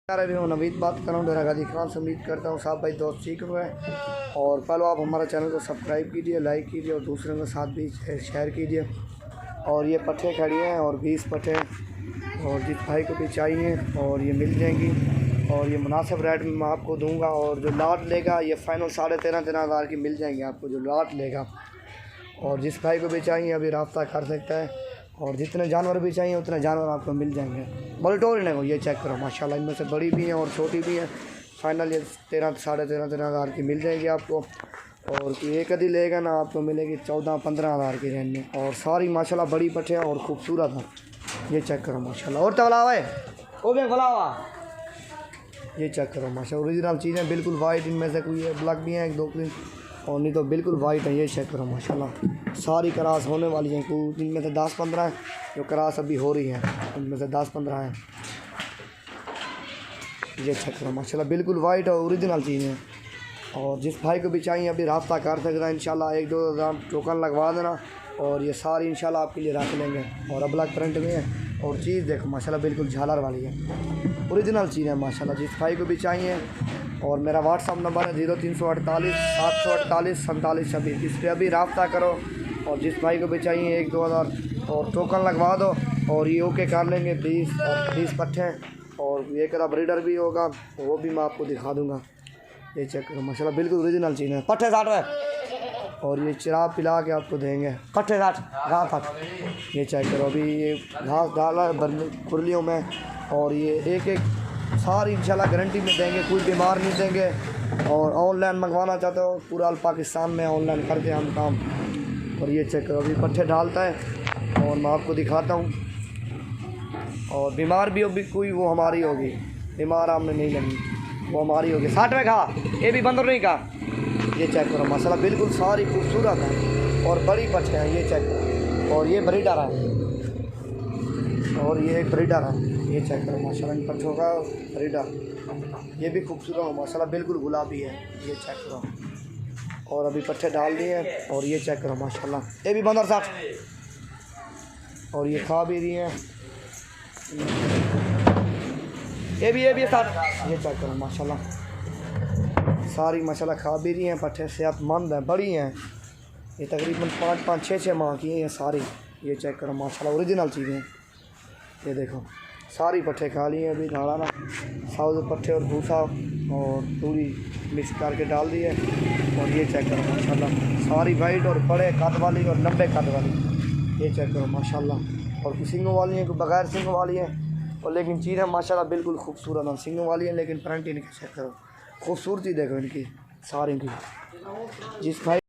अभी मैं नवीद बात कर रहा हूँ डेरा गाजी खान से। उम्मीद करता हूँ साहब भाई दोस्त ठीक हुए हैं। और पहले आप हमारे चैनल को सब्सक्राइब कीजिए, लाइक कीजिए और दूसरों के साथ भी शेयर कीजिए। और ये पट्ठे खड़ी हैं और 20 पट्ठे और जिस भाई को भी चाहिए और ये मिल जाएंगी। और ये मुनासिब रेट में मैं आपको दूंगा। और जो लाट लेगा ये फ़ाइनल 13.5 हज़ार की मिल जाएंगी आपको जो लाट लेगा। और जिस भाई को भी चाहिए अभी रब्ता कर सकता है। और जितने जानवर भी चाहिए उतने जानवर आपको मिल जाएंगे। बोल्टोर ने को ये चेक करो माशाल्लाह, इनमें से बड़ी भी हैं और छोटी भी हैं। फाइनल ये 13 हज़ार की मिल जाएगी आपको। और एक आधी लेगा ना आपको मिलेगी 14-15 हज़ार की रेंज में। और सारी माशाल्लाह बड़ी पट्ठे और ख़ूबसूरत हैं। ये चेक करो माशाल्लाह। और तबलावा है वो भी फलावा, ये चेक करो माशाल्लाह ओरिजिनल चीज़ें बिल्कुल वाइट। इनमें से कोई ब्लैक भी हैं 1-2 और नहीं तो बिल्कुल वाइट है। ये चेक करो माशाल्लाह सारी क्रॉस होने वाली हैं। कुछ इनमें से 10-15 हैं जो क्रॉस अभी हो रही हैं, इनमें से 10-15 हैं। ये चेक करो माशाल्लाह बिल्कुल वाइट और ओरिजिनल चीज़ है। और जिस भाई को भी चाहिए अभी रब्ता कर सकता है इंशाल्लाह। 1-2 हज़ार टोकन लगवा देना और ये सारी इंशाल्लाह आपके लिए रख लेंगे। और अब ब्लैक प्रिंट में है और चीज़ देखो माशाल्लाह बिल्कुल झालर वाली है, ओरिजिनल चीज़ है माशाल्लाह। जिस भाई को भी चाहिए और मेरा व्हाट्सअप नंबर है 0348 748 47 26। इस पर अभी रब्ता करो। और जिस भाई को भी चाहिए 1-2 हज़ार और टोकन लगवा दो और ये ओके कर लेंगे। 20 पट्ठे और एक अदा ब्रीडर भी होगा वो भी मैं आपको दिखा दूँगा। ये चेक करो माशाल्लाह बिल्कुल ओरिजिनल चीज़ है। पट्ठे 60 है और ये चिराग पिला के आपको देंगे। पट्ठे 60 घास 60। ये चेक करो अभी ये घास डाला खुरलियों में। और ये एक सारी इंशाल्लाह गारंटी में देंगे, कोई बीमार नहीं देंगे। और ऑनलाइन मंगवाना चाहते हो पूरा पाकिस्तान में ऑनलाइन करते हैं हम काम। और ये चेक करो अभी पट्ठे डालता है और मैं आपको दिखाता हूँ। और बीमार भी होगी कोई वो हमारी होगी, बीमार हमने नहीं लगी वो हमारी होगी। 60 में खा ये भी बंदर नहीं का। ये चेक करो माशाल्लाह बिल्कुल सारी खूबसूरत है और बड़ी पट्ठे हैं। ये चेक करो और ये ब्रीडर है और ये एक ब्रीडर है। ये चेक करो माशाल्लाह इन पट्ठों का ब्रीडर, ये भी खूबसूरत है माशाल्लाह बिल्कुल गुलाबी है। ये चेक करो और अभी पट्ठे डाल दिए हैं। और ये चेक करो माशाल्लाह ये भी बंदर 60 और ये खा भी रही हैं। ये भी 60। ये चेक करो माशाल्लाह सारी माशाल्लाह खा भी रही हैं। पट्ठे सेहतमंद हैं, बड़ी हैं। ये तकरीबन 5-5, 6-6 माह की हैं ये सारी। ये चेक करो माशाल्लाह ओरिजिनल चीज़ें। ये देखो सारी पट्ठे खा ली हैं अभी डाला ना साउथ पट्ठे और भूसा और पूरी मिक्स करके डाल दी है। और ये चेक करो माशाल्लाह सारी वाइट और बड़े कद वाली और लंबे कद वाली। ये चेक करो माशाल्लाह। और सिंगों वाली हैं, बगैर सिंगों वाली हैं और लेकिन चीज़ें माशाल्लाह बिल्कुल खूबसूरत हैं। सिंगों वाली हैं लेकिन प्रिंट इनकी चेक करो, खूबसूरती देखो इनकी सारी की। जिस भाई